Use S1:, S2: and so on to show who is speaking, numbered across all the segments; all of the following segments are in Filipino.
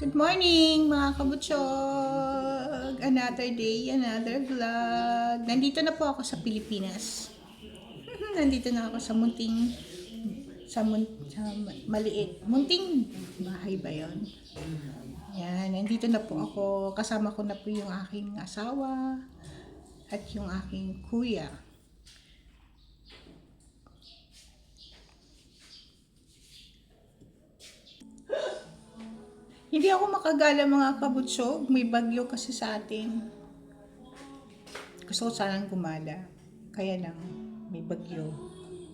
S1: Good morning mga kabutsog! Another day, another vlog. Nandito na po ako sa Pilipinas. Nandito na ako sa maliit. Munting bahay ba yun? Yan, nandito na po ako. Kasama ko na po yung aking asawa at yung aking kuya. Hindi ako makagala mga kabutsog. May bagyo kasi sa atin. Gusto ko sanang gumala. Kaya lang, may bagyo.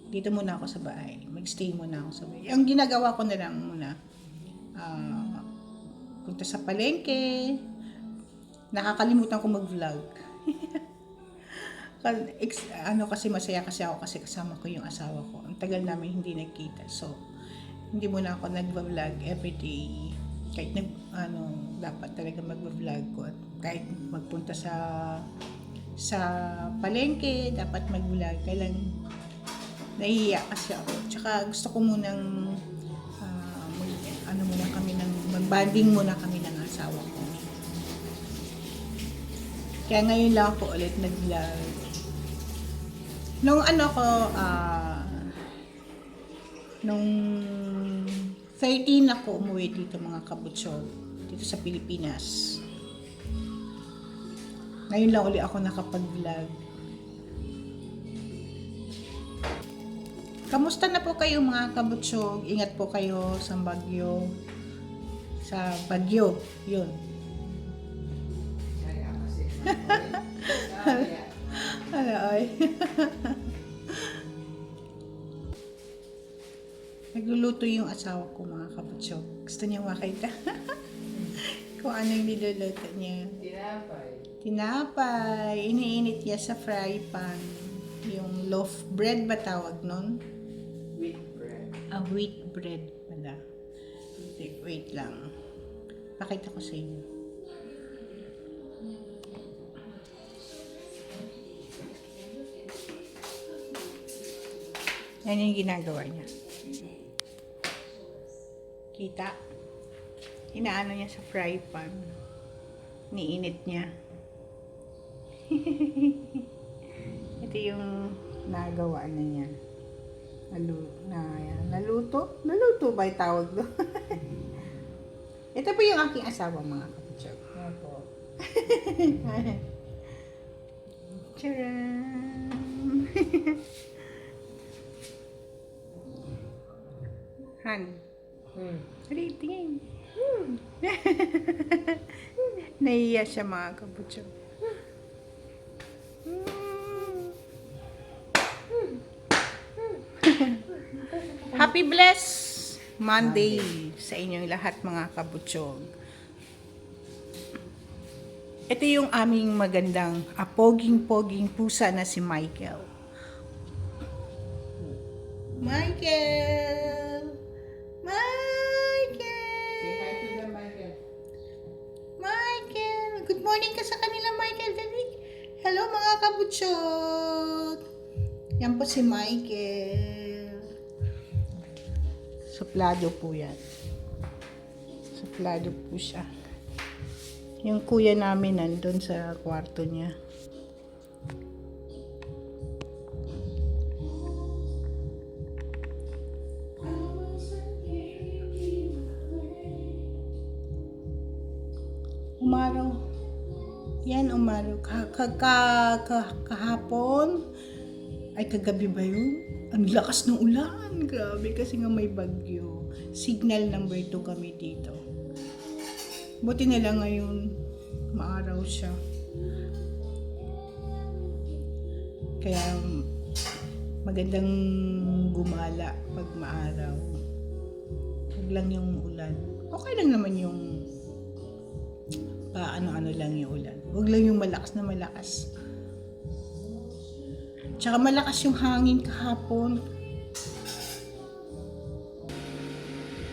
S1: Dito muna ako sa bahay. Magstay muna ako sa bahay. Ang ginagawa ko na lang muna, punta sa palengke. Nakakalimutan ko mag-vlog. Kasi masaya kasi ako kasi kasama ko yung asawa ko. Ang tagal namin hindi nagkita. So, hindi muna ako nag-vlog everyday. Kahit dapat talaga mag-vlog ko. At kahit magpunta sa palengke, dapat mag-vlog. Kaya lang, nahihiya kasi ako. Tsaka gusto ko munang mag-banding muna kami ng asawa ko. Kaya ngayon lang ako ulit nag-vlog. Nung nung 13 ako umuwi dito mga kabutsog, dito sa Pilipinas. Ngayon lang ulit ako nakapag-vlog. Kamusta na po kayo mga kabutsog? Ingat po kayo sa bagyo. Sa bagyo, yun. Ano ay? Nagluluto yung asawa ko mga kabutsog. Gusto niya makita kung ano yung niluluto niya. Tinapay. Iniinit niya sa fry pan. Yung loaf bread ba tawag nun?
S2: Wheat bread.
S1: Wheat bread pala. Wait lang. Pakita ko sa inyo. Yan yung ginagawa niya. Kita? Inaano niya sa fry pan. Niinit niya. Ito yung nagawa na niya. Naluto? Naluto ba yung tawag doon? Ito po yung aking asawa mga kaputsog.
S2: Opo.
S1: Charan! Han. Hali, tingin. Naiiya siya mga kabutsog. Happy blessed Monday sa inyong lahat mga kabutsog. Ito yung aming magandang poging-poging pusa na si Michael. Michael!
S2: Say hi to them, Michael.
S1: Michael! Good morning ka sa kanila, Michael. Hello mga kabutsog! Yan po si Michael. Suplado po yan. Suplado po siya. Yung kuya namin nandun sa kwarto niya. Umaraw. Yan, umaraw. Kahapon. Ay, kagabi ba yun? Ang lakas ng ulan. Grabe, kasi nga may bagyo. Signal number 2 kami dito. Buti na lang ngayon, maaraw siya. Kaya, magandang gumala pag maaraw. Huwag lang yung ulan. Okay lang naman yung ano lang yung ulan. Huwag lang yung malakas na malakas. Tsaka malakas yung hangin kahapon.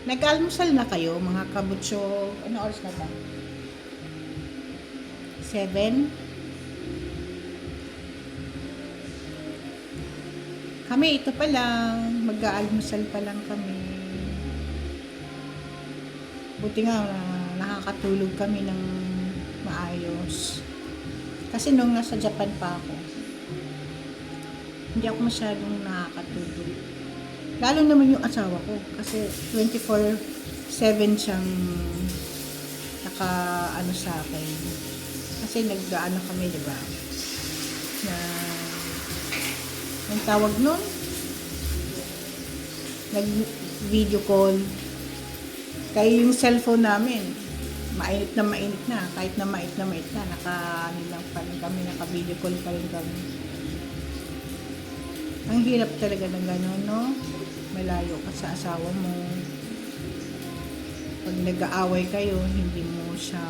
S1: Nag-almusal na kayo, mga kabutsog. Ano oras na ba? 7? Kami, ito pa lang. Mag-aalmusal pa lang kami. Buti nga, nakakatulog kami ng maayos. Kasi nung nasa Japan pa ako, hindi ako masyadong nakakatulog. Lalo naman yung asawa ko kasi 24/7 siyang naka sa akin. Kasi nag-ano kami, di ba? Na ang tawag nun, nag-video call. Kaya yung cellphone namin, mainit na, kahit na mainit na, naka-nilang pa rin kami, naka-video call pa rin kami. Ang hirap talaga ng gano'n, no? Malayo ka sa asawa mo. Pag nag-aaway kayo, hindi mo siya,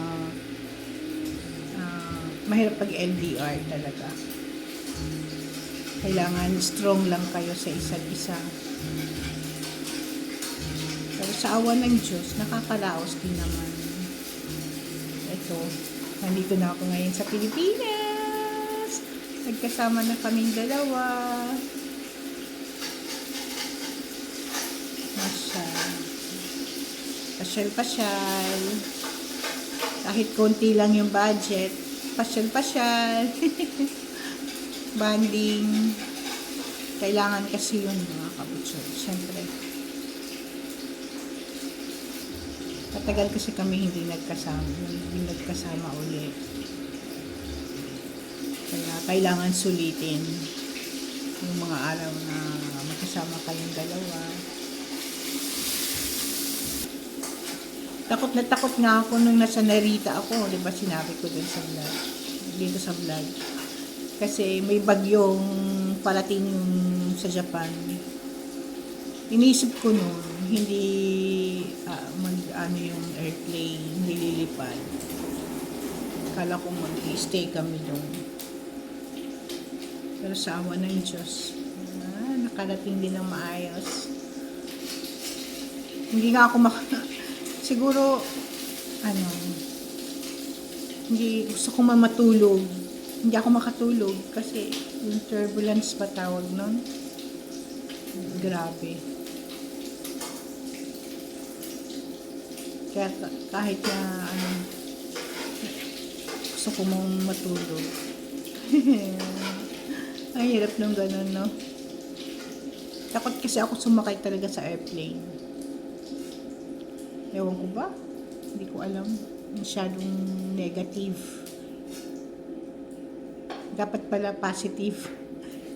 S1: mahirap pag LDR talaga. Kailangan strong lang kayo sa isa't isa. Pero sa awa ng Diyos, nakakaraos din naman. Ito, nandito na ako ngayon sa Pilipinas. Nagkasama na kaming dalawa. Pasyal. Kahit konti lang yung budget, pasyal. Banding. Kailangan kasi yun, mga kabutsod. Siyempre. Matagal kasi kami hindi nagkasama ulit. Kaya kailangan sulitin yung mga araw na magkasama kayong dalawa. Takot na takot nga ako nung nasa Narita ako, 'di ba? Sinabi ko din sa vlog, dito sa vlog. Kasi may bagyong parating sa Japan. Inisip ko noon, hindi yung airplane, hindi lilipad. Kala ko mag-stay kami doon. Pero sa awa ng Diyos, nakarating din ng maayos. Hindi nga ako siguro, hindi gusto ko matulog. Hindi ako makatulog kasi yung turbulence pa tawag nun. Grabe. Kaya kahit na gusto ko mong matulog. Ang hirap nung ganun, no? Takot kasi ako sumakay talaga sa airplane. Ewan ko ba? Hindi ko alam. Masyadong negative. Dapat pala positive.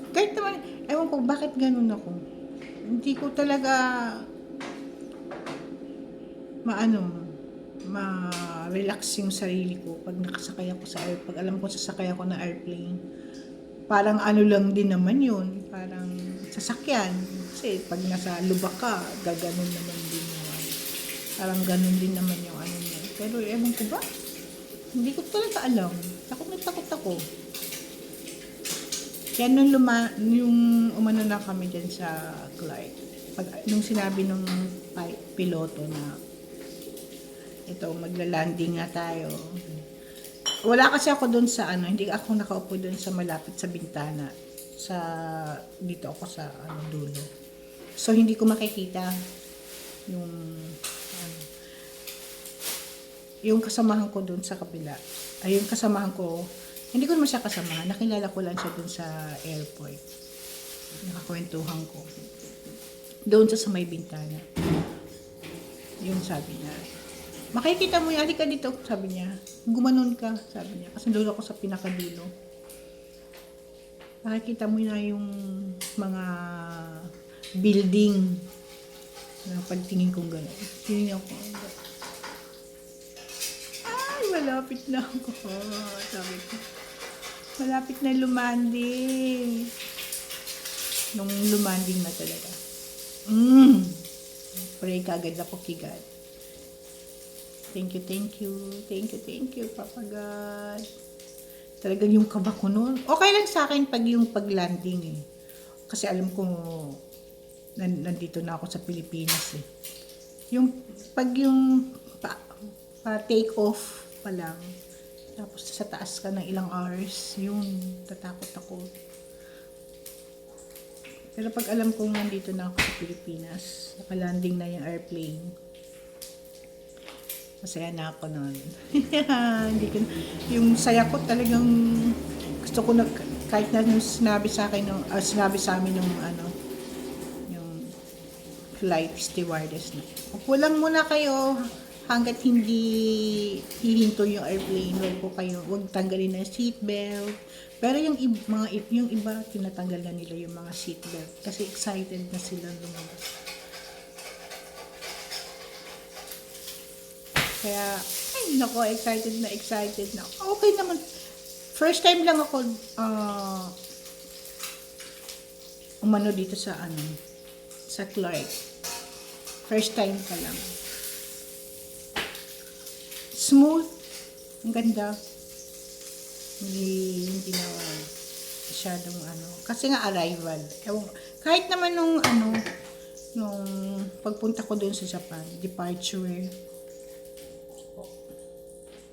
S1: Kahit naman, ewan ko, bakit ganun ako? Hindi ko talaga ma-relax yung sarili ko pag nakasakay ako sa airplane. Pag alam ko sasakay ako na airplane. Parang lang din naman yun. Parang sasakyan. Kasi pag nasa lubak ka, gaganon naman din yun. Parang ganun din naman yung niya. Pero ewan ko ba? Hindi ko talaga alam. Takot ako. Kaya nung umano na kami dyan sa Clark, nung sinabi nung piloto na ito, magla-landing nga tayo. Wala kasi ako doon sa hindi ako nakaupo doon sa malapit sa bintana. Dito ako sa dulo. So, hindi ko makikita yung kasamahan ko doon sa kabila. Ay, yung kasamahan ko, hindi ko naman siya kasamahan. Nakilala ko lang siya doon sa airport. Nakakwentuhan ko. Doon sa may bintana. Yung sabi niya, makikita mo yan, halika dito, sabi niya. Gumanon ka, sabi niya. Kasi doon ako sa pinakadulo. Makikita mo na yung mga building na pagtingin kong gano'n. Tingin ako, malapit na ako. Sabi ko, malapit na lumanding. Nung lumanding na talaga. Pray ka agad ako kay God. Thank you, Papa God. Talagang yung kaba ko noon. Okay lang sa akin pag yung pag-landing eh. Kasi alam ko, nandito na ako sa Pilipinas eh. Yung take off pa lang. Tapos sa taas ka ng ilang hours, yun, tatakot ako. Pero pag alam kong nandito na ako sa Pilipinas, nakalanding na yung airplane, Masaya na ako noon. Hindi ko, yung saya ko talagang gusto ko na kahit na nung sinabi sa akin nung sinabi sa amin nung yung flight stewardess na upo lang muna kayo hanggat hindi hihinto yung airplane, wag tanggalin ng seatbelt. Pero yung iba tinatanggal na nila yung mga seatbelt kasi excited na sila lumabas. Kaya, ay nako, excited na. Okay naman. First time lang ako umano dito sa sa Clark. First time pa lang. Smooth. Ang ganda. Hindi na masyadong Kasi nga arrival. Ewan, kahit naman nung pagpunta ko doon sa Japan, departure.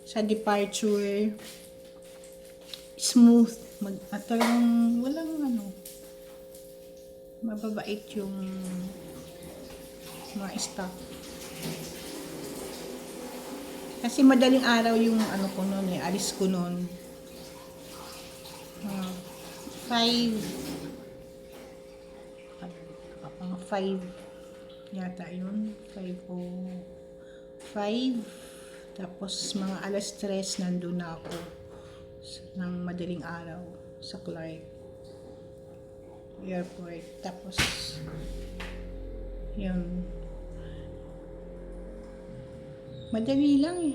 S1: Sa departure, smooth. Talagang walang mababait yung mga staff. Kasi madaling araw yung ko noon alis ko noon. 5 yata yun. 5:05. Tapos mga alas 3 nandun na ako ng madaling araw sa Clark Airport. Tapos yun. Madali lang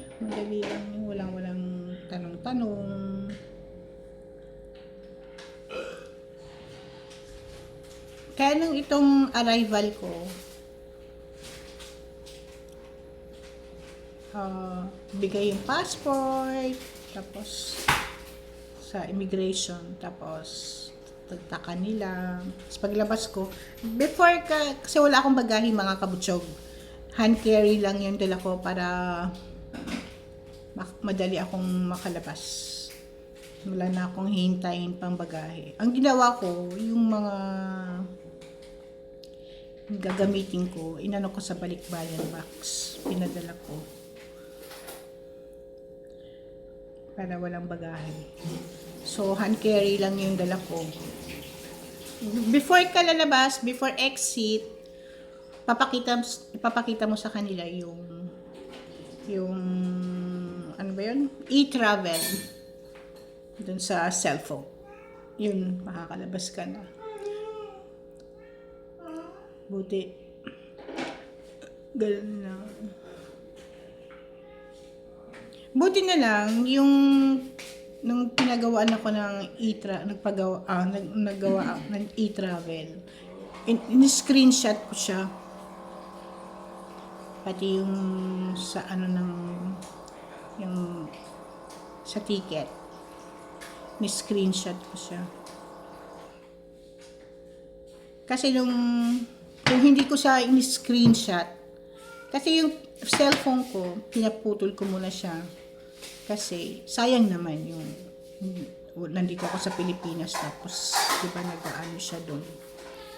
S1: yung walang tanong-tanong. Kaya nung itong arrival ko, bigay yung passport, tapos sa immigration, tapos tagtaka nila. Tapos paglabas ko, kasi wala akong bagahe mga kabutsyog, hand carry lang yung dala ko para madali akong makalabas. Wala na akong hintayin pang bagahe. Ang ginawa ko, yung mga gagamitin ko, inano ko sa balikbayan box, pinadala ko para walang bagahe. So hand carry lang yung dala ko. Before ka lalabas, before exit, ipapakita mo sa kanila yung ano ba yun? E-travel dun sa cellphone. Yun, makakalabas ka na. Buti. Ganun na. Buti na lang yung nung pinagawaan ako ng naggawa ng e-travel. In-screenshot ko siya. Pati yung sa yung sa ticket. Ni-screenshot ko siya. Kasi kung hindi ko siya in-screenshot, kasi yung cellphone ko, pinaputol ko muna siya. Kasi sayang naman yung nandito ako sa Pilipinas tapos di ba nag-aano siya doon.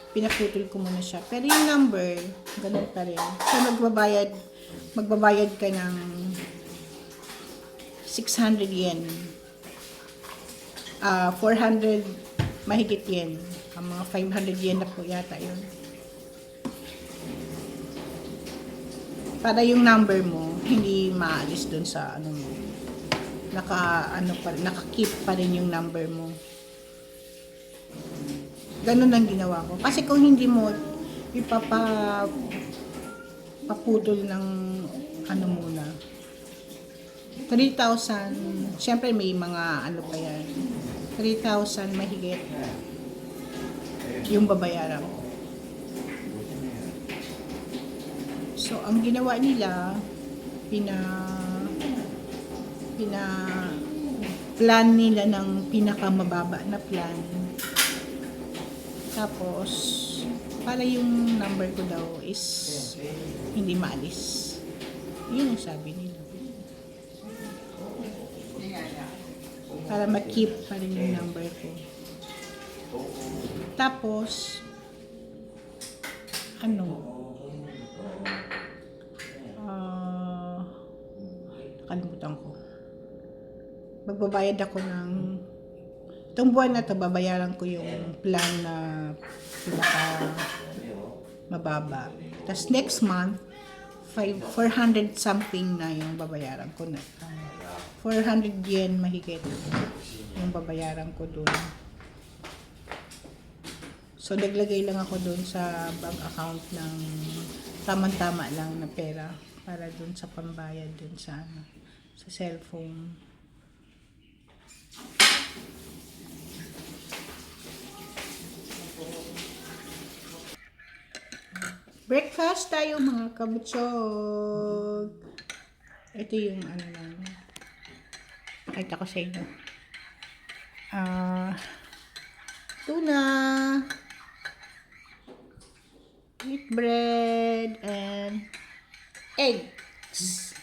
S1: Pinaputol ko muna siya. Pero yung number, ganun pa rin. So magbabayad ka ng 600 yen. 400 mahigit yen. Ang mga 500 yen na po yata yun. Para yung number mo, hindi maalis dun sa mo. Naka-keep pa rin yung number mo. Ganun ang ginawa ko. Kasi kung hindi mo paputol ng muna. 3,000, syempre may mga pa yan. 3,000 mahigit yung babayaran ko. So, ang ginawa nila, plan nila ng pinakamababa na plan. Tapos, para yung number ko daw is hindi maalis. Yun ang sabi nila. Para ma-keep pa rin yung number ko. Tapos, Kalimutan ko. Magbabayad ako ng itong buwan na to, babayaran ko yung plan na pinaka mababa. Tapos next month, 400 something na yung babayaran ko na. 400 yen mahigit yung babayaran ko doon. So, naglagay lang ako doon sa bank account ng tamang-tama lang na pera para doon sa pambayad doon sa sa cellphone. Breakfast tayo mga kabutsog. Ito yung ano namin. Pakita ko sa inyo. Tuna. Wheat bread and eggs.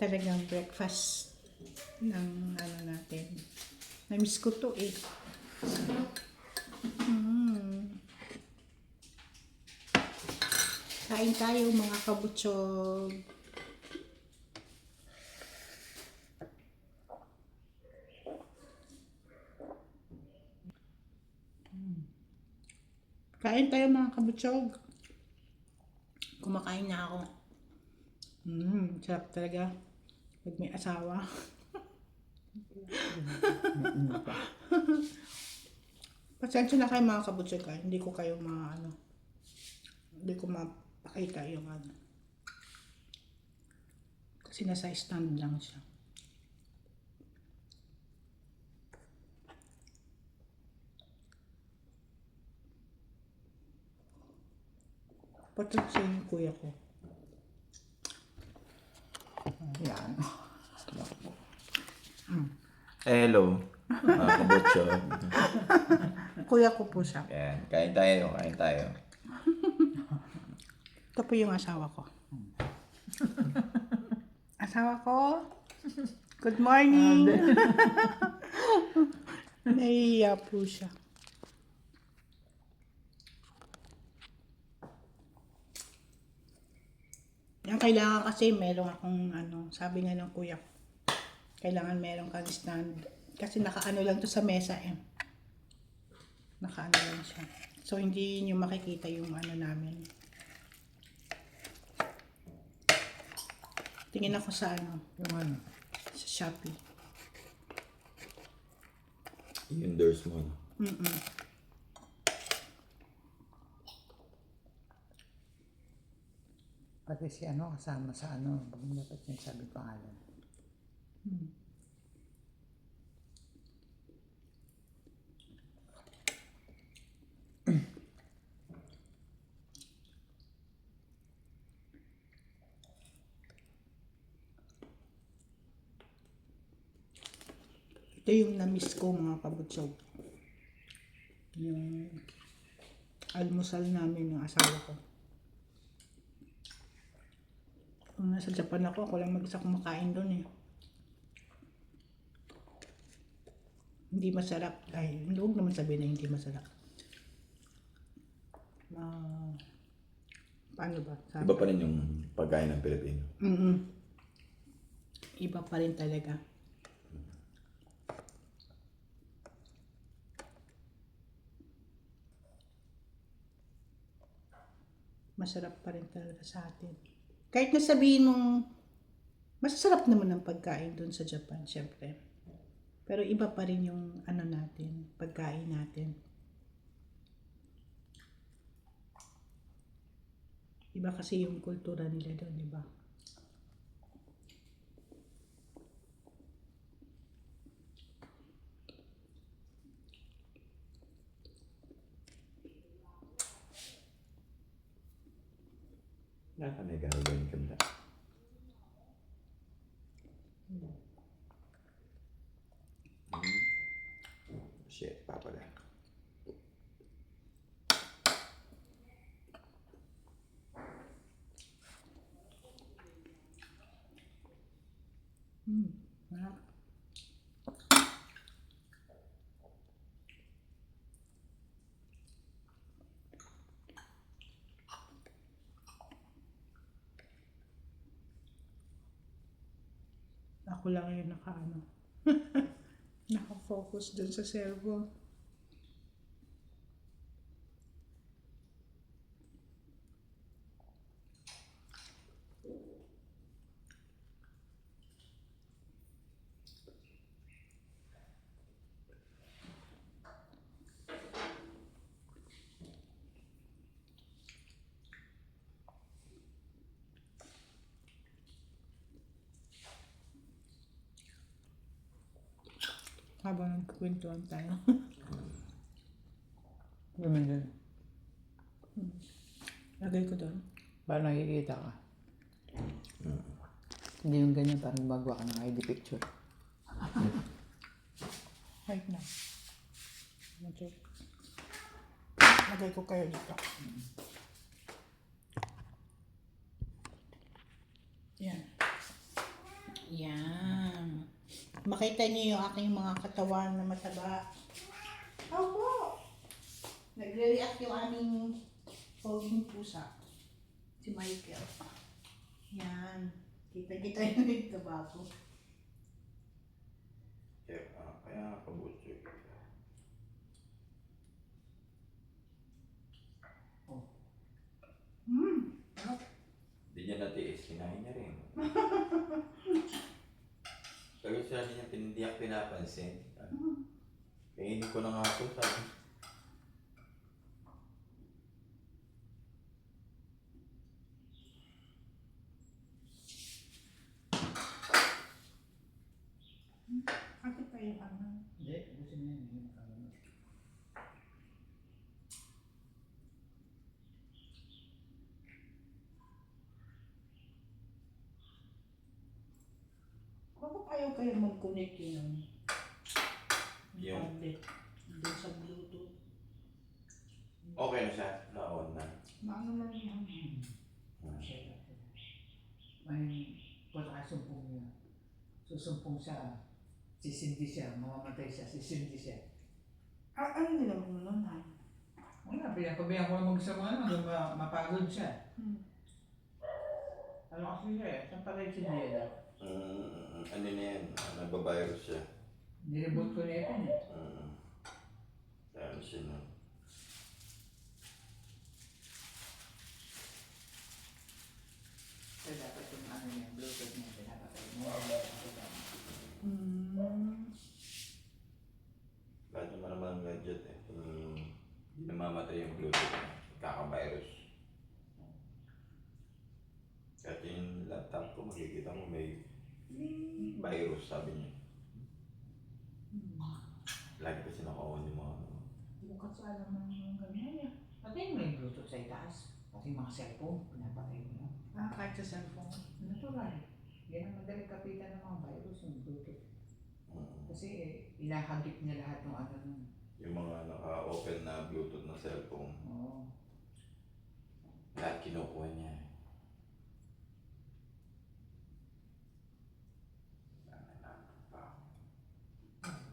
S1: Talagang breakfast ng ano natin. Na-miss ko to eh. Kain tayo mga kabutsog. Kain tayo mga kabutsog. Kumakain na ako. Sarap talaga. Pag may asawa. Pasensya na kayo mga kabutsog ha. Hindi ko kayo hindi ko mapakita yung kasi nasa stand lang siya. Patag siya yung kuya ko.
S2: Yan.
S3: Hello, mga kabutso.
S1: Kuya ko po siya.
S3: Yan, kain tayo, kain tayo.
S1: Ito po yung asawa ko. Asawa ko, good morning. Nahihiya po siya. Yan kailangan kasi meron akong sabi nga ng kuya ko. Kailangan meron kang stand. Kasi nakaano lang to sa mesa eh. Nakaano lang siya. So hindi niyo makikita yung namin. Tingin ako sa yung sa Shopee.
S3: I-endorse mo.
S2: Pati si kasama sa pag dapat yung sabi pangalan.
S1: Ito yung na-miss ko mga kabutsog. Yung almusal namin ng asawa ko. Kung nasa Japan ako lang mag-isa kumakain doon eh. Hindi masarap. Ay, huwag naman sabihin na hindi masarap. Paano ba?
S3: Iba pa rin yung pagkain ng Pilipino.
S1: Iba pa rin talaga. Masarap pa rin talaga sa atin. Kahit na sabihin mong masasarap naman ang pagkain doon sa Japan, syempre. Pero iba pa rin yung natin, pagkain natin. Iba kasi yung kultura nila doon, di ba?
S3: May gagawin kami na. Shit, papala.
S1: Sarap. Ako lang yung nakafocus dun sa cellphone. Habang nagkukwentuhan tayo.
S2: Naman dun.
S1: Lagay ko doon.
S2: Parang nakikita ka. Hindi yung ganyan, parang gumagawa ka ng ID picture.
S1: Wait na. Okay. Lagay ko kayo dito. Yan. Yan. Makita niyo yung aking mga katawan na mataba. Opo! Nagre-react yung aming poging pusa. Si Michael. Yan. Kita-kita yung nagtabago.
S3: Kaya kabuto yun. Hindi niya natiis, kinain niya rin. Pero siya niya hindi ako pinapansin. Kainin ko na nga ito, sabi.
S1: Bakit pa yung ano?
S2: Hindi, gusto niya yun.
S1: Bakit ayaw kayo mag-connect yun?
S3: Yung?
S1: Tablet. Doon sa Bluetooth.
S3: Okay na siya, na-on na.
S1: Maano lang yan.
S2: May pagkakasumpong niya. Susumpong siya. Sisindi siya. Mamamatay siya. Sisindi siya.
S1: Ano nila mo nun?
S2: Wala, pinapabayaan ko lang magsama hanggang mapagod siya. Ano kasi siya eh? Saan pala yung sinila?
S3: Ano na yan, nagbavirus siya.
S2: Nireboot ko na yun eh.
S3: Ano siya nun.
S2: So dapat yung ano niya, Bluetooth niya, pinapatay mo.
S3: Kahit naman naman ang gadget eh. Hindi namamatay yung Bluetooth niya. Kaka-virus. Kahit yung laptop ko, makikita mo may virus, sabi niya. Lagi kasi naka-on yung mga ano.
S1: Bukas alam mo yung ganyan eh.
S2: Patay mo yung Bluetooth sa itaas. Pati yung mga cellphone, pinapatay mo na.
S1: Kahit sa cellphone.
S2: Natural. Yan ang madaling kapitan ng mga virus, yung Bluetooth. Kasi ilahagip niya lahat ng ano nun.
S3: Yung mga naka-open na Bluetooth na cellphone,
S2: Oo.
S3: lahat kinukuha niya.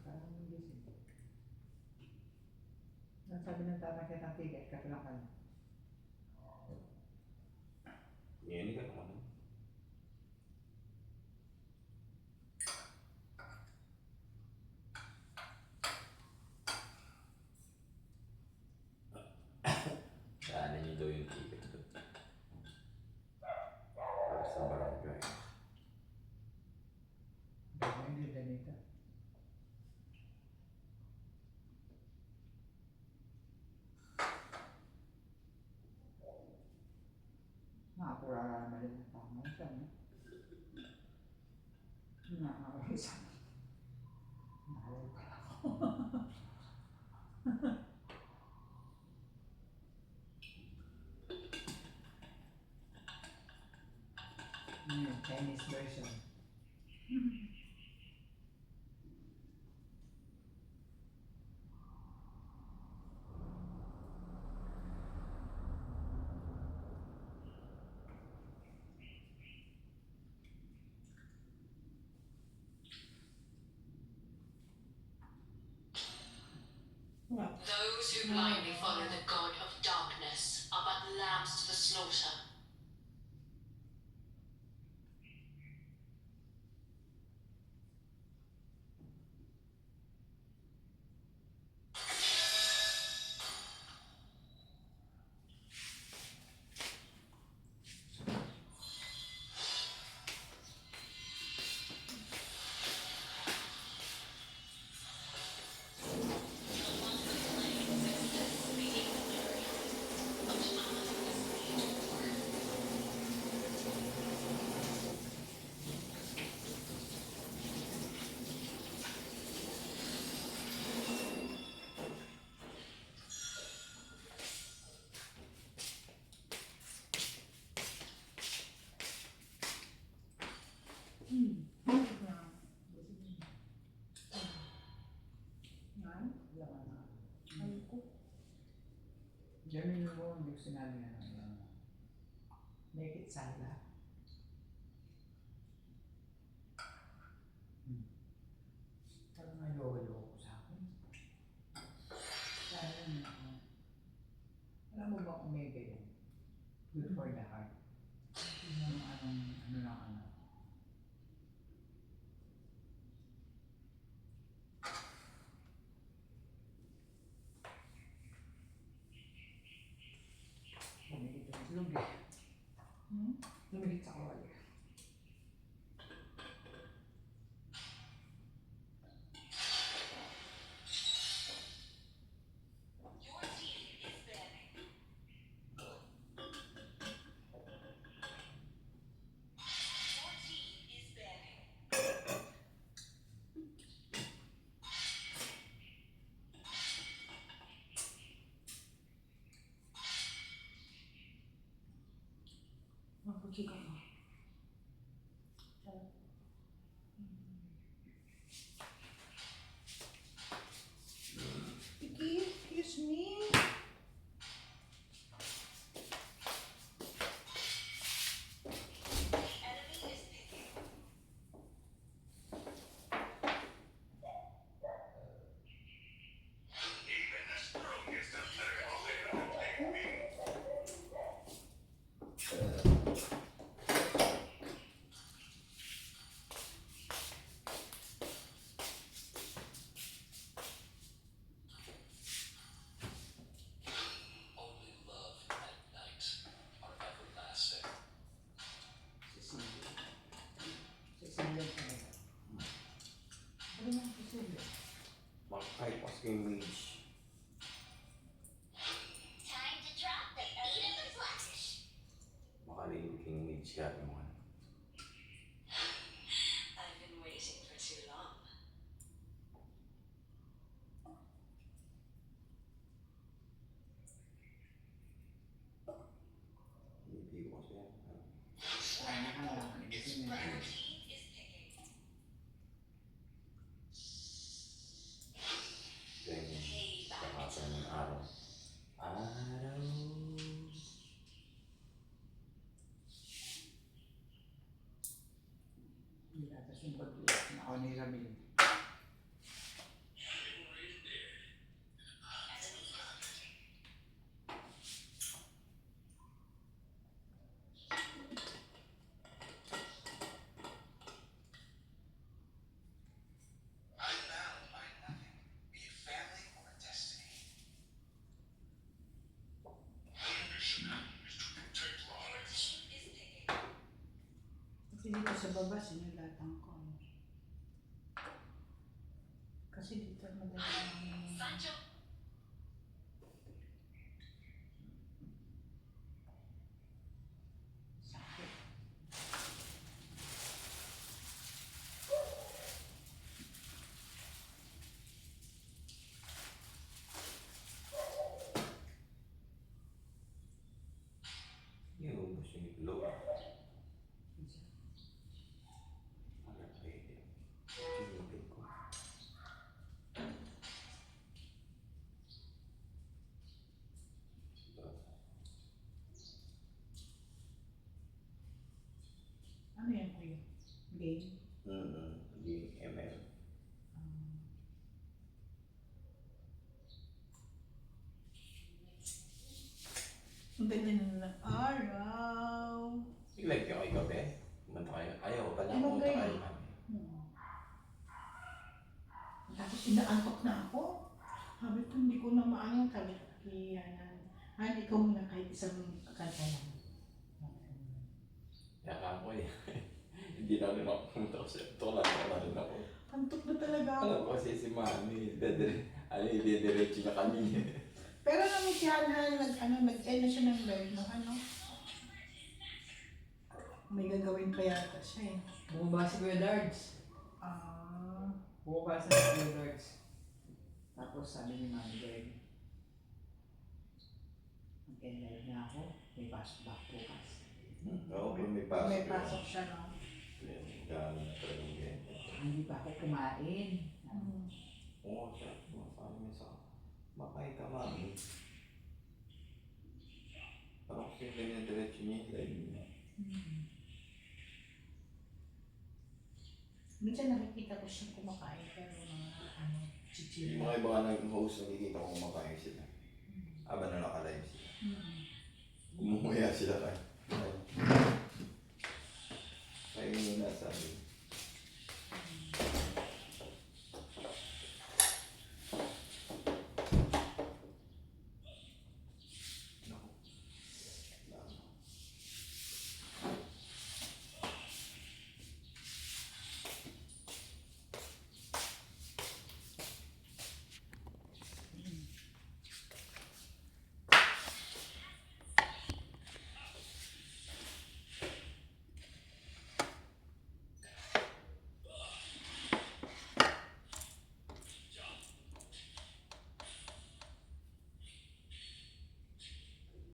S2: Parang hindi siya. Ang sabi ng tama kaya ng ticket, katulakan.
S3: Ngayon ka naman. Daanan niyo daw yung ticket doon. Para sa barangay.
S2: Dahil hindi ganito. Nakapurara naman din ang tama siya, no? Nakakawisa. Nakawala ka ako. Chinese version.
S4: Those who blindly follow the god of darkness are but lambs to the slaughter.
S2: Sala. Parang naloko-loko sa akin. Sayang na. Alam mo ba kung may ganyan? Good for the heart. Yung ano lang ano. Lumikit sa ilog eh. Lumikit sa kawali.
S4: Your team is banning. Your team is banning.
S1: Mapuchika ko. Vicky, excuse me.
S4: Enemy is picking.
S5: Only love and night are everlasting.
S2: Cecilia. Cecilia talaga. Ano nga Cecilia?
S3: Kahit pas kay Mage.
S4: Time to drop the beat of the flash.
S3: Makarinig kay Mage ka naman.
S4: I've been waiting for too long.
S3: Hindi ko kasi yan.
S2: Sana ka lang. Kasi
S4: Your
S2: may-
S4: team is picking.
S3: Ganyan.
S4: Hey,
S3: Kakasa ng araw. Araw.
S2: Hindi natas yung pag-iyak na ako ni Ramil.
S5: I'm bound by nothing, be it family or destiny. My mission is to protect lives.
S4: Team is picking.
S1: Kasi dito sa baba, sinulatan ko. Kasi dito madali
S4: Sancho.
S2: Sakit.
S3: Yung ubus yung itlog. Ano pwede? Sinipin ko.
S1: Ano yan kuya? Game?
S3: Hindi ML.
S1: Ang ganda na ng araw.
S3: I-live kayo kay gabi. Pumunta kayo. Ayaw pala.
S1: Ano
S3: Pumunta
S1: kayo?
S3: kayo kami.
S1: Tapos inaantok na ako. Sabi ko, hindi ko na maano. Sabi ko, ikaw muna kahit isang kanta lang.
S3: Kaya ako eh. Hindi na rin ako pumunta kasi ito lang na rin ako.
S1: Antok na talaga ako.
S3: Alam ko kasi si Mami, idediretso na kami.
S1: Pero nung si Hanhan, nag-end na siya ng live ng ano. May gagawin pa yata siya eh.
S2: Bumaba si Kuya Dards.
S1: Ah,
S2: Bumaba si Kuya Dards. Tapos sabi ni Mami Greg, mag-end na ako, may pasok back bukas.
S3: Oo, pero may pasok.
S1: may pasok siya no.
S3: Gano'n na talagang ganyan.
S2: Hindi pa ako kumain.
S3: Oo, siya. Sabi niya sa makain ka, Mami. Parang kasi ganyan diretso niya yung live niya.
S1: Minsan nakikita ko siya kumakain pero mga
S3: Yung mga iba nga ng host, nakikita ko kumakain sila. Habang na naka-live